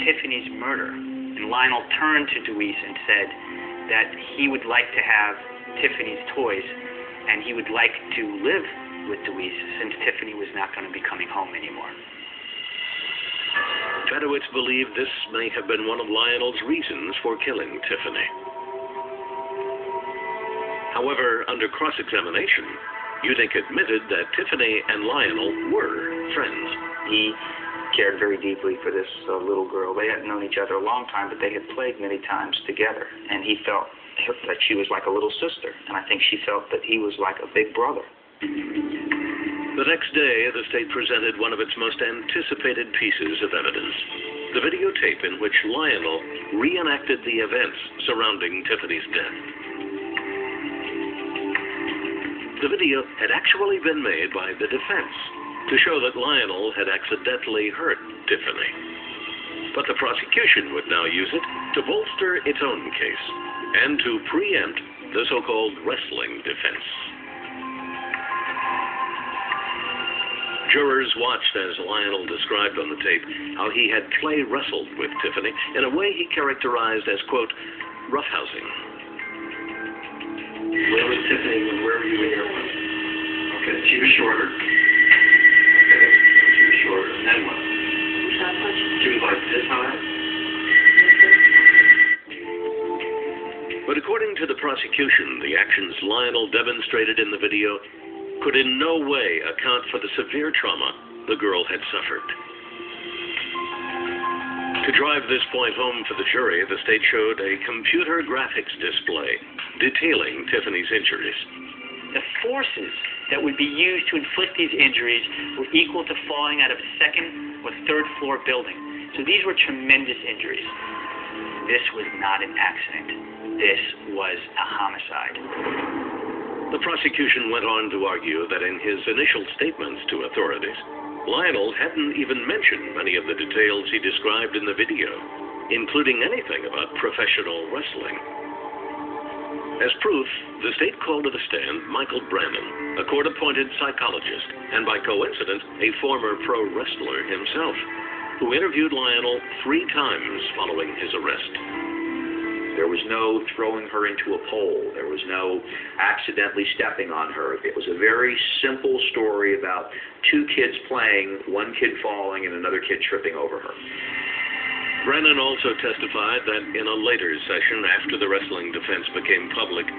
Tiffany's murder. And Lionel turned to Deweese and said that he would like to have Tiffany's toys and he would like to live with Deweese since Tiffany was not going to be coming home anymore. Fedowitz believed this may have been one of Lionel's reasons for killing Tiffany. However, under cross-examination, Eunick admitted that Tiffany and Lionel were friends. He cared very deeply for this little girl. They hadn't known each other a long time, but they had played many times together. And he felt that she was like a little sister. And I think she felt that he was like a big brother. The next day, the state presented one of its most anticipated pieces of evidence, the videotape in which Lionel reenacted the events surrounding Tiffany's death. The video had actually been made by the defense to show that Lionel had accidentally hurt Tiffany. But the prosecution would now use it to bolster its own case and to preempt the so-called wrestling defense. Jurors watched as Lionel described on the tape how he had play wrestled with Tiffany in a way he characterized as, quote, roughhousing. Where was Tiffany and where were you when you were? Okay, she was shorter. Okay, she was shorter. And then what? She was like this high? But according to the prosecution, the actions Lionel demonstrated in the video could in no way account for the severe trauma the girl had suffered. To drive this point home for the jury, the state showed a computer graphics display detailing Tiffany's injuries. The forces that would be used to inflict these injuries were equal to falling out of a second or third floor building. So these were tremendous injuries. This was not an accident. This was a homicide. The prosecution went on to argue that in his initial statements to authorities, Lionel hadn't even mentioned many of the details he described in the video, including anything about professional wrestling. As proof, the state called to the stand Michael Brannon, a court-appointed psychologist, and by coincidence, a former pro wrestler himself, who interviewed Lionel 3 times following his arrest. There was no throwing her into a pole. There was no accidentally stepping on her. It was a very simple story about 2 kids playing, one kid falling and another kid tripping over her. Brennan also testified that in a later session after the wrestling defense became public,